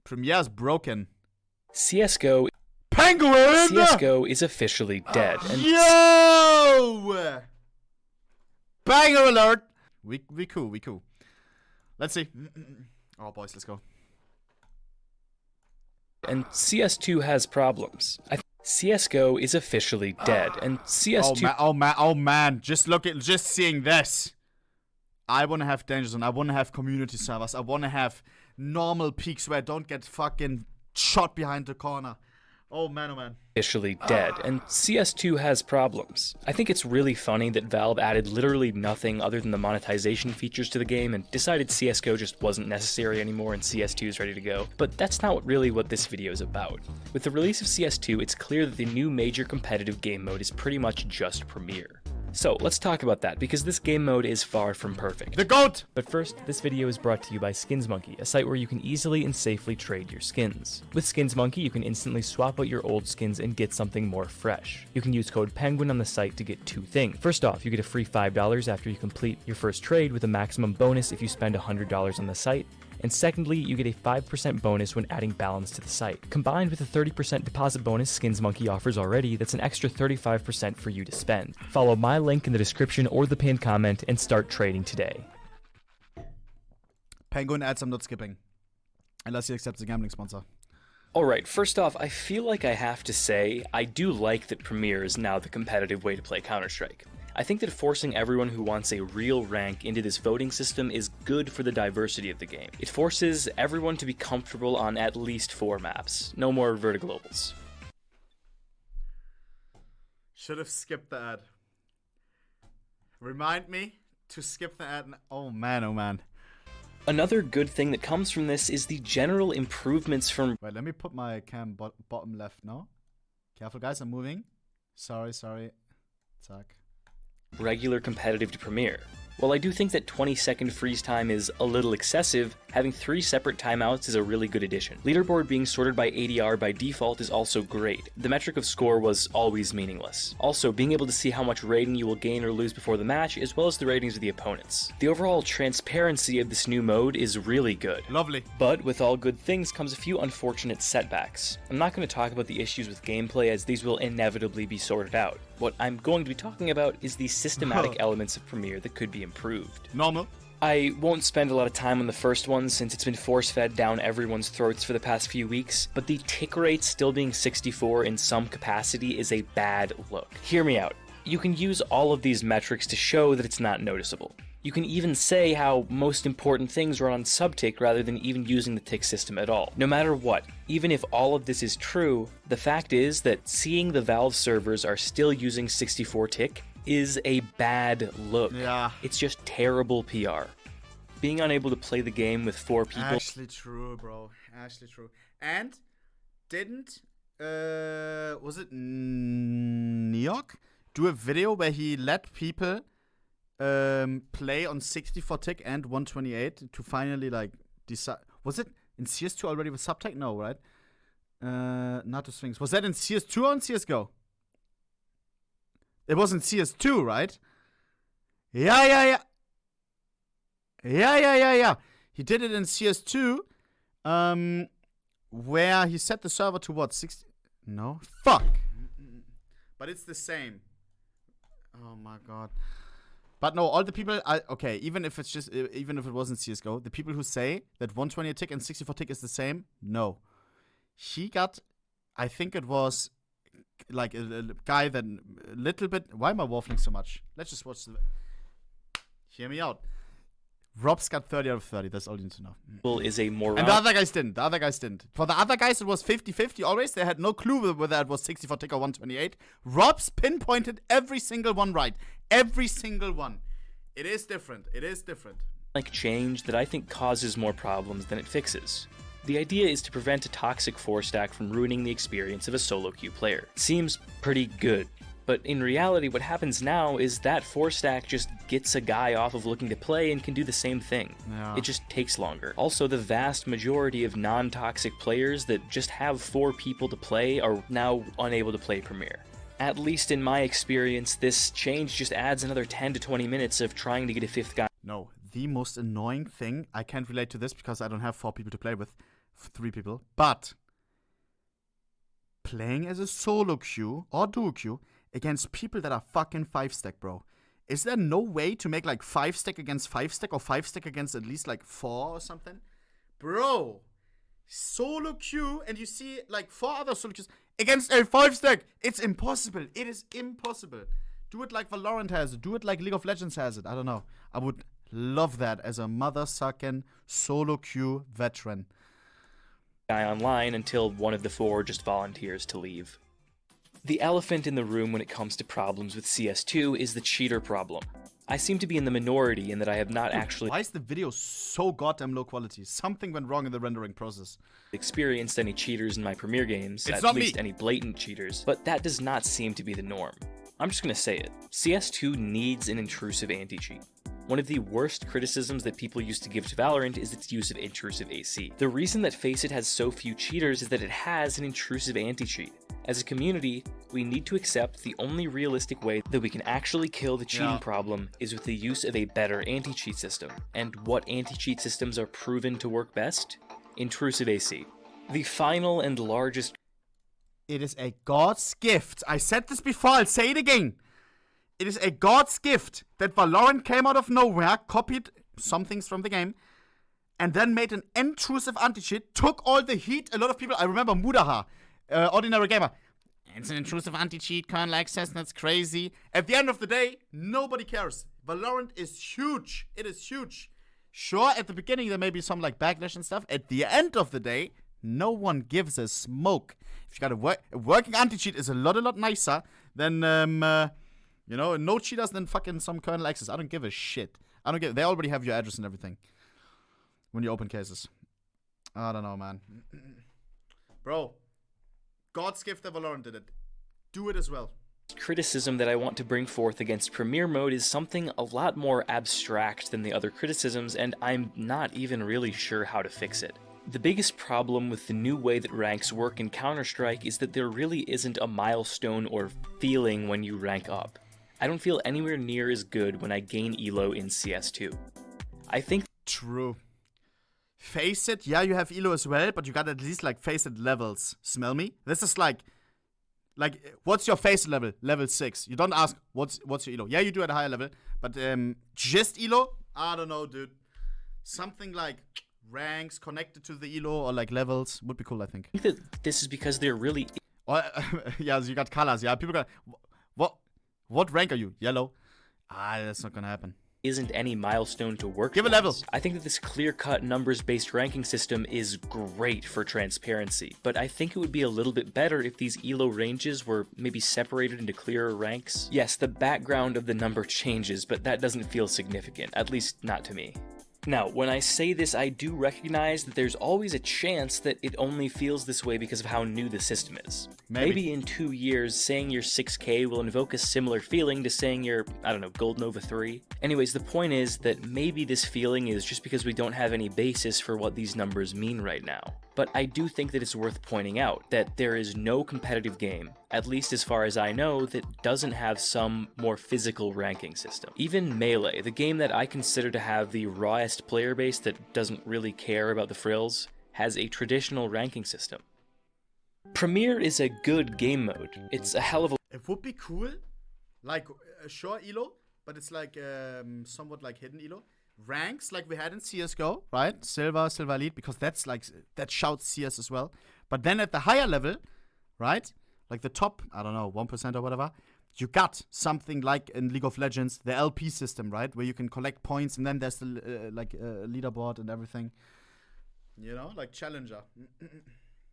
Premiere is broken. CSGO Penguin! CSGO is officially dead. And Yo! Banger alert! We cool. Let's see. Oh, boys, let's go. And CS2 has problems. CSGO is officially dead, and CS2... Oh man, just seeing this. I want to have Danger Zone, I want to have community servers, I want to have normal peaks where I don't get fucking shot behind the corner. Oh man. Officially dead, and CS2 has problems. I think it's really funny that Valve added literally nothing other than the monetization features to the game and decided CSGO just wasn't necessary anymore and CS2 is ready to go. But that's not really what this video is about. With the release of CS2, it's clear that the new major competitive game mode is pretty much just Premiere. So let's talk about that, because this game mode is far from perfect. The GOAT! But first, this video is brought to you by SkinsMonkey, a site where you can easily and safely trade your skins. With SkinsMonkey, you can instantly swap out your old skins and get something more fresh. You can use code PENGUIN on the site to get two things. First off, you get a free $5 after you complete your first trade, with a maximum bonus if you spend $100 on the site. And secondly, you get a 5% bonus when adding balance to the site. Combined with the 30% deposit bonus SkinsMonkey offers already, that's an extra 35% for you to spend. Follow my link in the description or the pinned comment and start trading today. Penguin adds I'm not skipping. Unless he accepts the gambling sponsor. Alright, first off, I feel like I have to say, I do like that Premiere is now the competitive way to play Counter-Strike. I think that forcing everyone who wants a real rank into this voting system is good for the diversity of the game. It forces everyone to be comfortable on at least 4 maps. No more vertiglobals. Should have skipped the ad. Remind me to skip the ad. Oh man. Another good thing that comes from this is the general improvements from... Wait, let me put my cam bottom left now. Careful guys, I'm moving. Sorry. Zack. Regular competitive to Premiere. While I do think that 20-second freeze time is a little excessive, having 3 separate timeouts is a really good addition. Leaderboard being sorted by ADR by default is also great. The metric of score was always meaningless. Also, being able to see how much rating you will gain or lose before the match, as well as the ratings of the opponents. The overall transparency of this new mode is really good. Lovely. But with all good things comes a few unfortunate setbacks. I'm not going to talk about the issues with gameplay, as these will inevitably be sorted out. What I'm going to be talking about is the systematic elements of Premiere that could be improved. Normal. I won't spend a lot of time on the first one since it's been force-fed down everyone's throats for the past few weeks, but the tick rate still being 64 in some capacity is a bad look. Hear me out. You can use all of these metrics to show that it's not noticeable. You can even say how most important things run on subtick rather than even using the tick system at all. No matter what, even if all of this is true, the fact is that seeing the Valve servers are still using 64 tick is a bad look. Yeah. It's just terrible PR. Being unable to play the game with 4 people... Actually true, bro. Actually true. And didn't, was it Neok do a video where he let people play on 64 tick and 128 to finally like decide? Was it in CS2 already with subtick? No, right? Not the swings. Was that in CS2 or in CSGO? It was in CS2, right? Yeah. He did it in CS2, where he set the server to what, 60? No? Fuck! But it's the same. Oh my god. But no, all the people, okay, even if it wasn't CSGO, the people who say that 128 tick and 64 tick is the same, no. He got, I think it was like a guy that a little bit, why am I waffling so much? Let's just watch the, hear me out. Rob's got 30 out of 30, that's all you need to know. Is a moron. And the other guys didn't. For the other guys, it was 50-50 always. They had no clue whether it was 64 tick or 128. Rob's pinpointed every single one right. Every single one. It is different. Like change that I think causes more problems than it fixes. The idea is to prevent a toxic 4-stack from ruining the experience of a solo queue player. Seems pretty good. But in reality, what happens now is that 4-stack just gets a guy off of looking to play and can do the same thing. Yeah. It just takes longer. Also, the vast majority of non-toxic players that just have 4 people to play are now unable to play Premiere. At least in my experience, this change just adds another 10 to 20 minutes of trying to get a 5th guy. No, the most annoying thing, I can't relate to this because I don't have 4 people to play with. 3 people, but playing as a solo queue or duo queue against people that are fucking 5-stack, bro. Is there no way to make like 5-stack against 5-stack or 5-stack against at least like 4 or something? Bro, solo queue and you see like 4 other solo queues against a 5-stack. It's impossible. It is impossible. Do it like Valorant has it. Do it like League of Legends has it. I don't know. I would love that as a mother-sucking solo queue veteran. Guy online until one of the 4 just volunteers to leave. The elephant in the room when it comes to problems with CS2 is the cheater problem. I seem to be in the minority in that I have not actually Why is the video so goddamn low quality? Something went wrong in the rendering process. experienced any cheaters in my Premiere games, It's at not least me. any blatant cheaters, but that does not seem to be the norm. I'm just gonna say it. CS2 needs an intrusive anti-cheat. One of the worst criticisms that people used to give to Valorant is its use of intrusive AC. The reason that FACEIT has so few cheaters is that it has an intrusive anti-cheat. As a community, we need to accept the only realistic way that we can actually kill the cheating problem is with the use of a better anti-cheat system. And what anti-cheat systems are proven to work best? Intrusive AC. The final and largest It is a God's gift. I said this before, I'll say it again. It is a God's gift that Valorant came out of nowhere, copied some things from the game, and then made an intrusive anti-cheat, took all the heat. A lot of people, I remember Mudaha, Ordinary Gamer. It's an intrusive anti-cheat, kernel access, that's crazy. At the end of the day, nobody cares. Valorant is huge. It is huge. Sure, at the beginning there may be some like backlash and stuff. At the end of the day, no one gives a smoke. If you got a working anti-cheat is a lot nicer than you know, no cheaters than fucking some kernel access. I don't give a shit. I don't give. They already have your address and everything when you open cases. I don't know, man. Bro, God's gift that Valorant did it. Do it as well. criticism that I want to bring forth against Premiere Mode is something a lot more abstract than the other criticisms, and I'm not even really sure how to fix it. The biggest problem with the new way that ranks work in Counter-Strike is that there really isn't a milestone or feeling when you rank up. I don't feel anywhere near as good when I gain elo in CS2. I think True. Face it, yeah, you have elo as well, but you got at least like face it levels. Smell me? This is like what's your face level? Level 6. You don't ask what's your elo. Yeah, you do at a higher level, but just elo? I don't know, dude. Something like ranks connected to the elo or like levels would be cool, I think. that this is because there really Or yeah, so you got colors. Yeah, people got what rank are you? Yellow. That's not gonna happen. isn't any milestone to work Give a level. towards. I think that this clear-cut numbers-based ranking system is great for transparency, but I think it would be a little bit better if these elo ranges were maybe separated into clearer ranks. Yes, the background of the number changes, but that doesn't feel significant, at least not to me. Now, when I say this, I do recognize that there's always a chance that it only feels this way because of how new the system is. Maybe in 2 years, saying you're 6K will invoke a similar feeling to saying you're, I don't know, Gold Nova 3. Anyways, the point is that maybe this feeling is just because we don't have any basis for what these numbers mean right now. But I do think that it's worth pointing out that there is no competitive game, at least as far as I know, that doesn't have some more physical ranking system. Even Melee, the game that I consider to have the rawest player base that doesn't really care about the frills, has a traditional ranking system. Premiere is a good game mode. It's a hell of a It would be cool, like a sure elo, but it's like somewhat like hidden elo. Ranks like we had in CSGO, right? Silver, Silver Elite, because that's like, that shouts CS as well. But then at the higher level, right? Like the top, I don't know, 1% or whatever, you got something like in League of Legends, the LP system, right? Where you can collect points and then there's the leaderboard and everything. You know, like Challenger.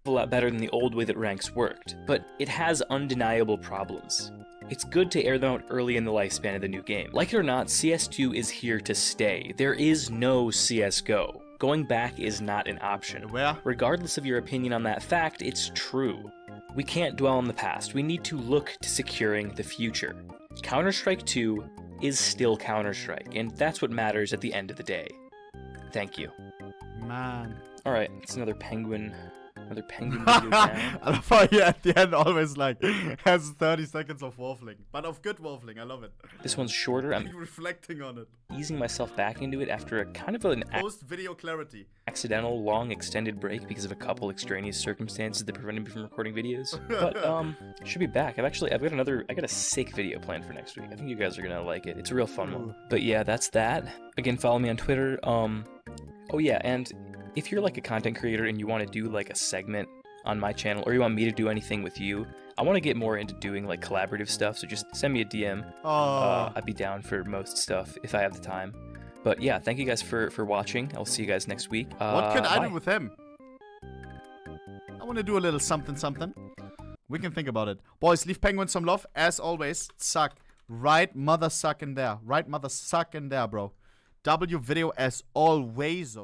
lot better than the old way that ranks worked, but it has undeniable problems. It's good to air them out early in the lifespan of the new game. Like it or not, CS2 is here to stay. There is no CSGO. Going back is not an option. Where? Regardless of your opinion on that fact, it's true. We can't dwell on the past. We need to look to securing the future. Counter-Strike 2 is still Counter-Strike, and that's what matters at the end of the day. Thank you. Man. Alright, it's another penguin Another penguin video down. I love how he at the end always like has 30 seconds of waffling, but of good waffling. I love it. This one's shorter. I'm reflecting on it. easing myself back into it after a kind of an Post video clarity. accidental long extended break because of a couple extraneous circumstances that prevented me from recording videos. But should be back. I got a sick video planned for next week. I think you guys are gonna like it. It's a real fun one. But yeah, that's that. Again, follow me on Twitter. Oh yeah, and if you're like a content creator and you want to do like a segment on my channel, or you want me to do anything with you, I want to get more into doing like collaborative stuff, so just send me a DM. I'd be down for most stuff if I have the time. But yeah, thank you guys for watching. I'll see you guys next week. What could I bye. do with him? I want to do a little something something. We can think about it. Boys, leave Penguin some love. As always, suck. Right mother suck in there. Right mother suck in there, bro. W video as always.